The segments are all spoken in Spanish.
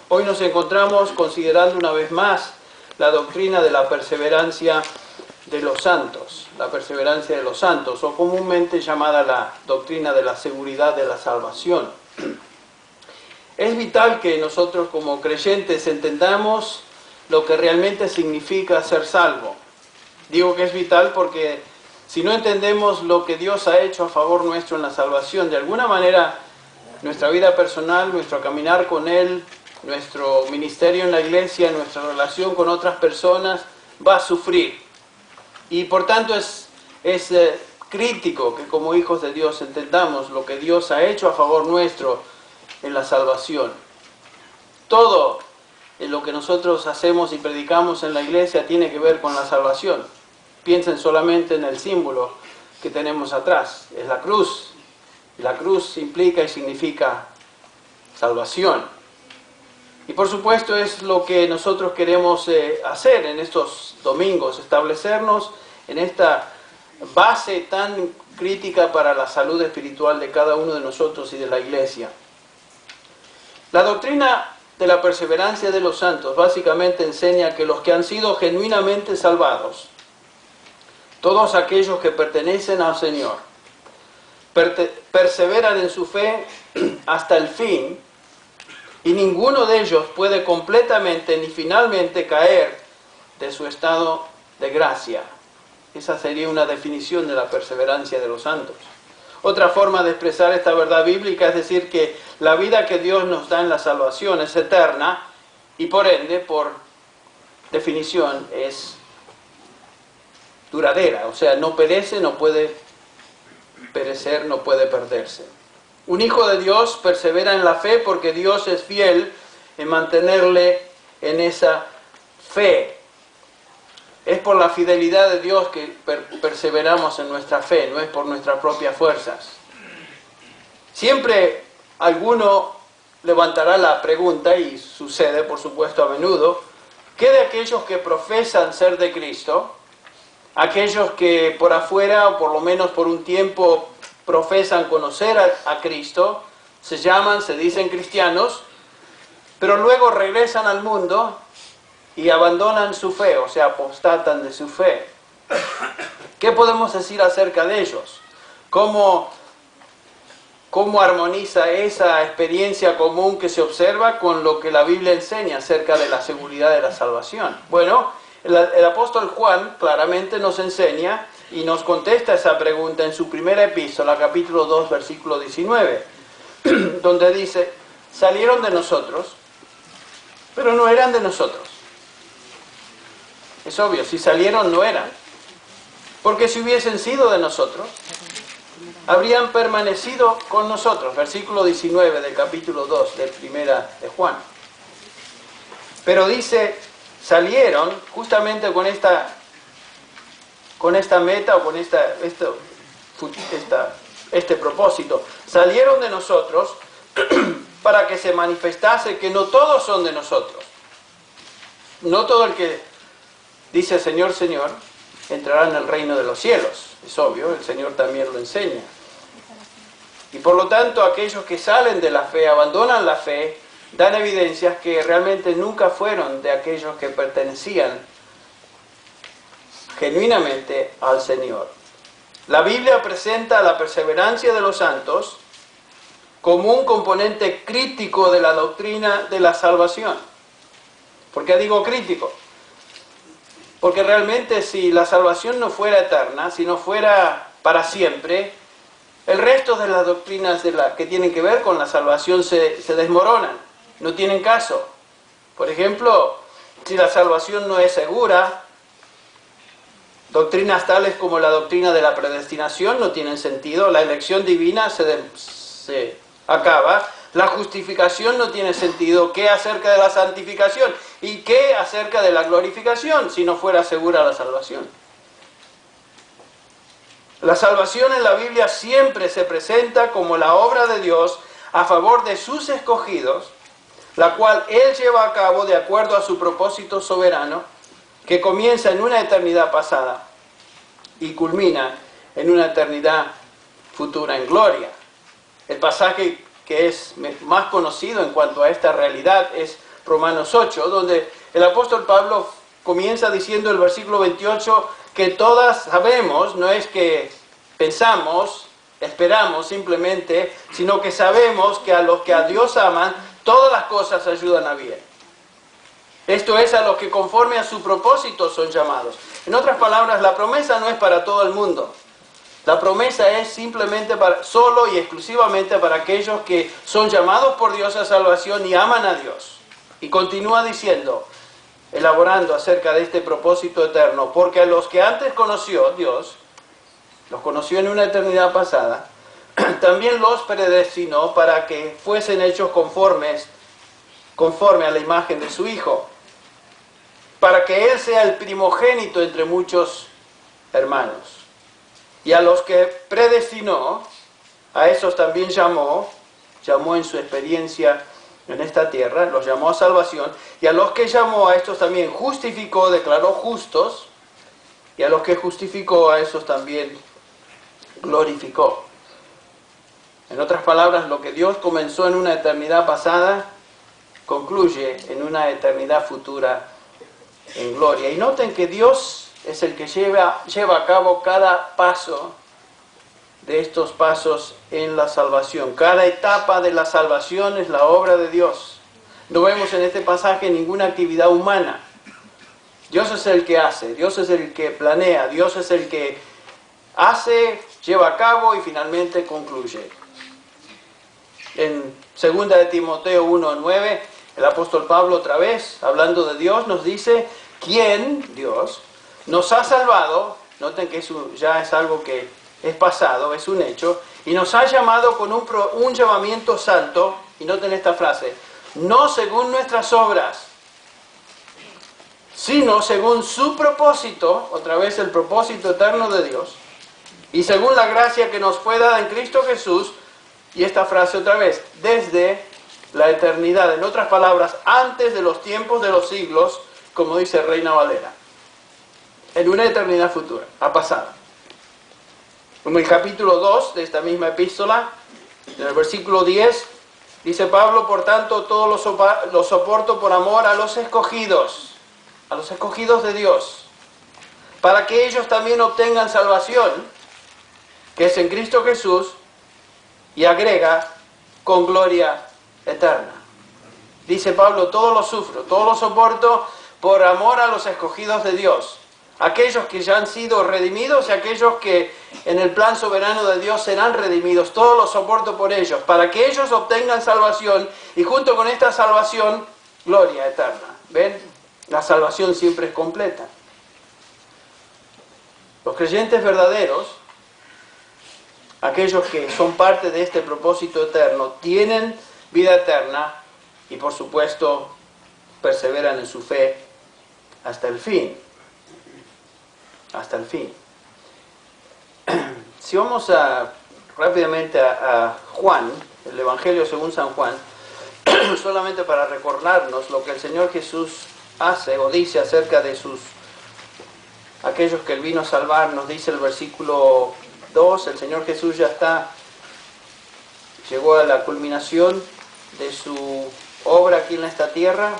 Hoy nos encontramos considerando una vez más la doctrina de la perseverancia de los santos, la perseverancia de los santos, o comúnmente llamada la doctrina de la seguridad de la salvación. Es vital que nosotros como creyentes entendamos lo que realmente significa ser salvo. Digo que es vital porque si no entendemos lo que Dios ha hecho a favor nuestro en la salvación, de alguna manera nuestra vida personal, nuestro caminar con Él, nuestro ministerio en la iglesia, nuestra relación con otras personas va a sufrir. Y por tanto es crítico que como hijos de Dios entendamos lo que Dios ha hecho a favor nuestro en la salvación. Todo en lo que nosotros hacemos y predicamos en la iglesia tiene que ver con la salvación. Piensen solamente en el símbolo que tenemos atrás, es la cruz. La cruz implica y significa salvación. Y por supuesto es lo que nosotros queremos hacer en estos domingos, establecernos en esta base tan crítica para la salud espiritual de cada uno de nosotros y de la iglesia. La doctrina de la perseverancia de los santos básicamente enseña que los que han sido genuinamente salvados, todos aquellos que pertenecen al Señor, perseveran en su fe hasta el fin, y ninguno de ellos puede completamente ni finalmente caer de su estado de gracia. Esa sería una definición de la perseverancia de los santos. Otra forma de expresar esta verdad bíblica es decir que la vida que Dios nos da en la salvación es eterna y por ende, por definición, es duradera. O sea, no perece, no puede perecer, no puede perderse. Un hijo de Dios persevera en la fe porque Dios es fiel en mantenerle en esa fe. Es por la fidelidad de Dios que perseveramos en nuestra fe, no es por nuestras propias fuerzas. Siempre alguno levantará la pregunta, y sucede por supuesto a menudo, ¿qué de aquellos que profesan ser de Cristo? Aquellos que por afuera, o por lo menos por un tiempo, profesan conocer a Cristo, se dicen cristianos, pero luego regresan al mundo y abandonan su fe, o sea, apostatan de su fe. ¿Qué podemos decir acerca de ellos? ¿Cómo armoniza esa experiencia común que se observa con lo que la Biblia enseña acerca de la seguridad de la salvación? Bueno, el apóstol Juan claramente nos enseña y nos contesta esa pregunta en su primera epístola, capítulo 2, versículo 19, donde dice, salieron de nosotros, pero no eran de nosotros. Es obvio, si salieron no eran. Porque si hubiesen sido de nosotros, habrían permanecido con nosotros. Versículo 19 del capítulo 2 de primera de Juan. Pero dice, salieron justamente con esta meta o con este propósito. Salieron de nosotros para que se manifestase que no todos son de nosotros. No todo el que dice Señor, Señor, entrará en el reino de los cielos. Es obvio, el Señor también lo enseña. Y por lo tanto, aquellos que salen de la fe, abandonan la fe, dan evidencias que realmente nunca fueron de aquellos que pertenecían genuinamente al Señor. La Biblia presenta la perseverancia de los santos como un componente crítico de la doctrina de la salvación. ¿Por qué digo crítico? Porque realmente si la salvación no fuera eterna, si no fuera para siempre, el resto de las doctrinas que tienen que ver con la salvación se desmoronan, no tienen caso. Por ejemplo, si la salvación no es segura, doctrinas tales como la doctrina de la predestinación no tienen sentido, la elección divina se acaba, la justificación no tiene sentido, ¿qué acerca de la santificación? ¿Y qué acerca de la glorificación si no fuera segura la salvación? La salvación en la Biblia siempre se presenta como la obra de Dios a favor de sus escogidos, la cual Él lleva a cabo de acuerdo a su propósito soberano, que comienza en una eternidad pasada y culmina en una eternidad futura en gloria. El pasaje que es más conocido en cuanto a esta realidad es Romanos 8, donde el apóstol Pablo comienza diciendo el versículo 28 que todas sabemos, no es que pensamos, esperamos simplemente, sino que sabemos que a los que a Dios aman, todas las cosas ayudan a bien. Esto es, a los que conforme a su propósito son llamados. En otras palabras, la promesa no es para todo el mundo. La promesa es simplemente solo y exclusivamente para aquellos que son llamados por Dios a salvación y aman a Dios. Y continúa diciendo, elaborando acerca de este propósito eterno, porque a los que antes conoció Dios, los conoció en una eternidad pasada, también los predestinó para que fuesen hechos conforme a la imagen de su Hijo, para que Él sea el primogénito entre muchos hermanos. Y a los que predestinó, a esos también llamó en su experiencia en esta tierra, los llamó a salvación, y a los que llamó, a estos también justificó, declaró justos, y a los que justificó, a esos también glorificó. En otras palabras, lo que Dios comenzó en una eternidad pasada, concluye en una eternidad futura en gloria. Y noten que Dios es el que lleva a cabo cada paso de estos pasos en la salvación. Cada etapa de la salvación es la obra de Dios. No vemos en este pasaje ninguna actividad humana. Dios es el que hace, Dios es el que planea, Dios es el que hace, lleva a cabo y finalmente concluye. En 2 de Timoteo 1:9, el apóstol Pablo otra vez, hablando de Dios, nos dice, ¿quién, Dios, nos ha salvado? Noten que eso ya es algo que es pasado, es un hecho, y nos ha llamado con un llamamiento santo, y noten esta frase, no según nuestras obras, sino según su propósito, otra vez el propósito eterno de Dios, y según la gracia que nos fue dada en Cristo Jesús, y esta frase otra vez, desde la eternidad, en otras palabras, antes de los tiempos de los siglos, como dice Reina Valera, en una eternidad futura, ha pasado. En el capítulo 2 de esta misma epístola, en el versículo 10, dice Pablo, por tanto, todo lo soporto por amor a los escogidos de Dios, para que ellos también obtengan salvación, que es en Cristo Jesús, y agrega, con gloria eterna. Dice Pablo, todo lo sufro, todo lo soporto por amor a los escogidos de Dios, aquellos que ya han sido redimidos y aquellos que en el plan soberano de Dios serán redimidos, todo lo soporto por ellos, para que ellos obtengan salvación y junto con esta salvación, gloria eterna. ¿Ven? La salvación siempre es completa. Los creyentes verdaderos, aquellos que son parte de este propósito eterno, tienen vida eterna y por supuesto perseveran en su fe hasta el fin. Hasta el fin. Si vamos rápidamente a Juan, el Evangelio según San Juan, solamente para recordarnos lo que el Señor Jesús hace o dice acerca de aquellos que Él vino a salvar, nos dice el versículo 2, el Señor Jesús llegó a la culminación de su obra aquí en esta tierra.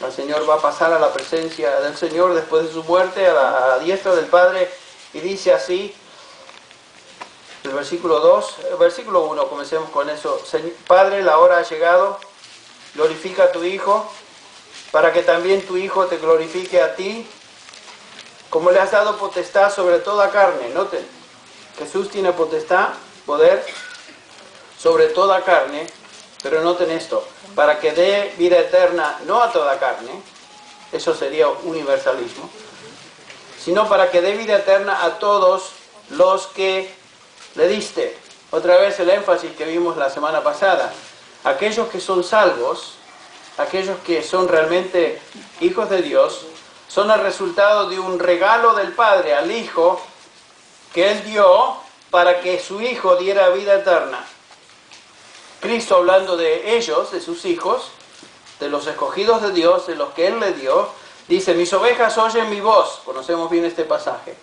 El Señor va a pasar a la presencia del Señor después de su muerte, a la diestra del Padre, y dice así, el versículo 2, el versículo 1, comencemos con eso. Padre, la hora ha llegado, glorifica a tu Hijo, para que también tu Hijo te glorifique a ti, como le has dado potestad sobre toda carne. Noten, Jesús tiene potestad, poder sobre toda carne, pero noten esto, para que dé vida eterna no a toda carne, eso sería universalismo, sino para que dé vida eterna a todos los que le diste. Otra vez el énfasis que vimos la semana pasada, aquellos que son salvos, aquellos que son realmente hijos de Dios, son el resultado de un regalo del Padre al Hijo que Él dio para que su Hijo diera vida eterna. Cristo, hablando de ellos, de sus hijos, de los escogidos de Dios, de los que Él le dio, dice, mis ovejas oyen mi voz. Conocemos bien este pasaje.